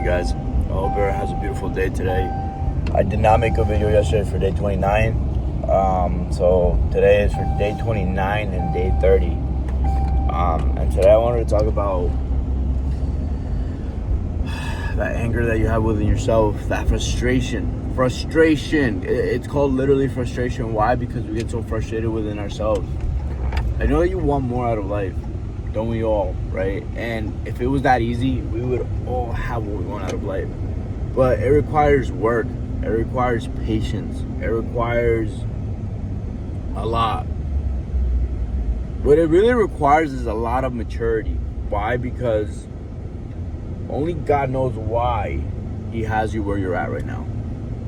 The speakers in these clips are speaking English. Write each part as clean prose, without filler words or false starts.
morning, guys. I hope everyone has a beautiful day today. I did not make a video yesterday for day 29. So today is for day 29 and day 30. And today I wanted to talk about that anger that you have within yourself, that frustration. It's called literally frustration. Why? Because we get so frustrated within ourselves. I know that you want more out of life. Don't we all, right? And if it was that easy, we would all have what we want out of life. But it requires work. It requires patience. It requires a lot. What it really requires is a lot of maturity. Why? Because only God knows why He has you where you're at right now.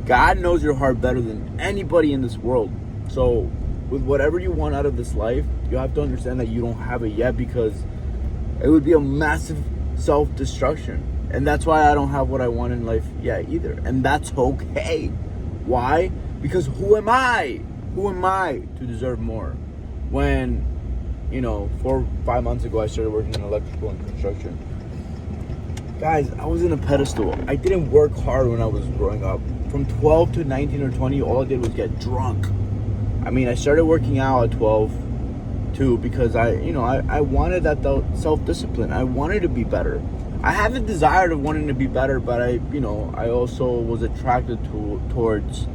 God knows your heart better than anybody in this world. So with whatever you want out of this life, you have to understand that you don't have it yet, because it would be a massive self-destruction. And that's why I don't have what I want in life yet either. And that's okay. Why? Because who am I? Who am I to deserve more? When, 4 or 5 months ago, I started working in electrical and construction. Guys, I was in a pedestal. I didn't work hard when I was growing up. From 12 to 19 or 20, all I did was get drunk. I started working out at 12 too, because I wanted that self-discipline. I wanted to be better. I had the desire of wanting to be better, but I also was attracted towards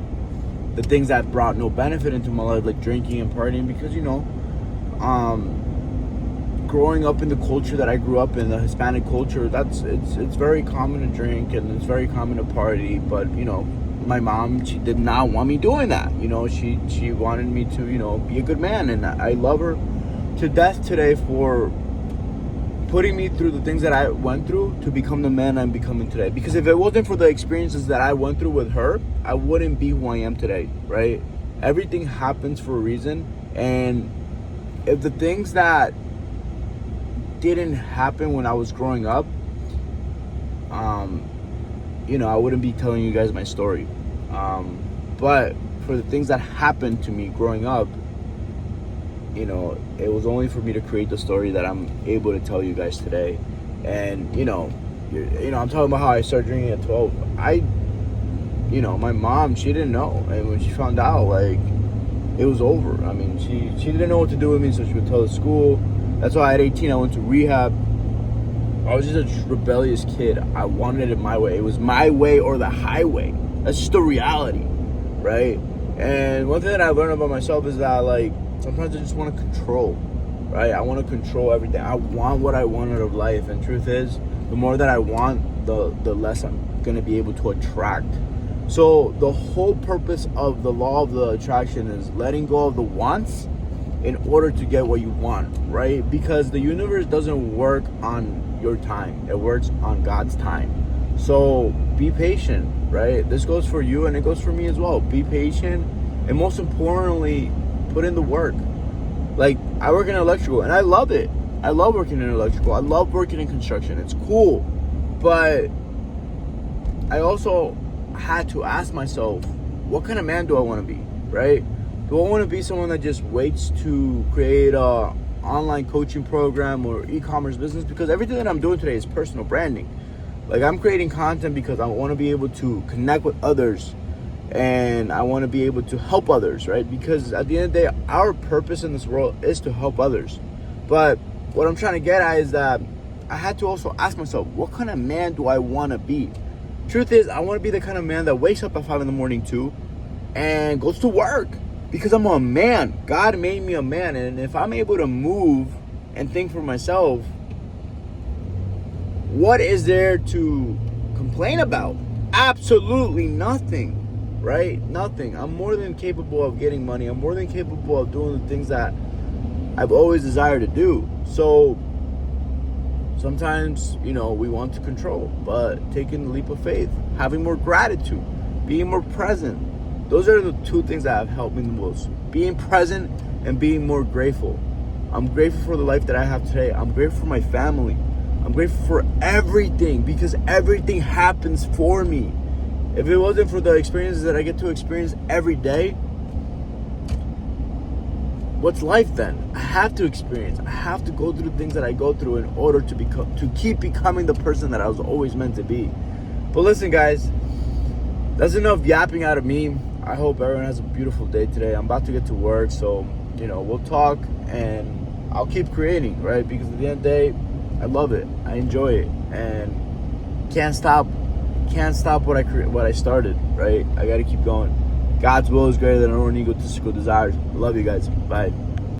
the things that brought no benefit into my life, like drinking and partying, because growing up in the culture that I grew up in, the Hispanic culture, it's very common to drink and it's very common to party, but my mom, she did not want me doing that. She wanted me to, be a good man. And I love her to death today for putting me through the things that I went through to become the man I'm becoming today. Because if it wasn't for the experiences that I went through with her, I wouldn't be who I am today, right? Everything happens for a reason. And if the things that didn't happen when I was growing up, I wouldn't be telling you guys my story. But for the things that happened to me growing up, it was only for me to create the story that I'm able to tell you guys today. And, I'm talking about how I started drinking at 12. My mom, she didn't know. And when she found out, it was over. She didn't know what to do with me, so she would tell the school. That's why at 18, I went to rehab. I was just a rebellious kid. I wanted it my way. It was my way or the highway. That's just the reality, right? And one thing that I learned about myself is that, sometimes I just want to control, right? I want to control everything. I want what I want out of life. And truth is, the more that I want, the less I'm going to be able to attract. So the whole purpose of the law of the attraction is letting go of the wants in order to get what you want, right? Because the universe doesn't work on your time. It works on God's time. So be patient, right? This goes for you and it goes for me as well. Be patient, and most importantly, put in the work. I work in electrical and I love it. I love working in electrical. I love working in construction. It's cool. But I also had to ask myself, what kind of man do I want to be, right? Do I want to be someone that just waits to create a online coaching program or e-commerce business? Because everything that I'm doing today is personal branding. I'm creating content because I want to be able to connect with others, and I want to be able to help others, right? Because at the end of the day, our purpose in this world is to help others. But what I'm trying to get at is that I had to also ask myself, what kind of man do I want to be? Truth is, I want to be the kind of man that wakes up at 5 a.m. too and goes to work. Because I'm a man. God made me a man. And if I'm able to move and think for myself, what is there to complain about? Absolutely nothing, right? Nothing. I'm more than capable of getting money. I'm more than capable of doing the things that I've always desired to do. So sometimes, we want to control, but taking the leap of faith, having more gratitude, being more present. Those are the two things that have helped me the most. Being present and being more grateful. I'm grateful for the life that I have today. I'm grateful for my family. I'm grateful for everything, because everything happens for me. If it wasn't for the experiences that I get to experience every day, what's life then? I have to experience. I have to go through the things that I go through in order to keep becoming the person that I was always meant to be. But listen, guys, that's enough yapping out of me. I hope everyone has a beautiful day today. I'm about to get to work, so we'll talk and I'll keep creating, right? Because at the end of the day, I love it. I enjoy it, and can't stop what I started, right? I got to keep going. God's will is greater than our own egotistical desires. I love you guys. Bye.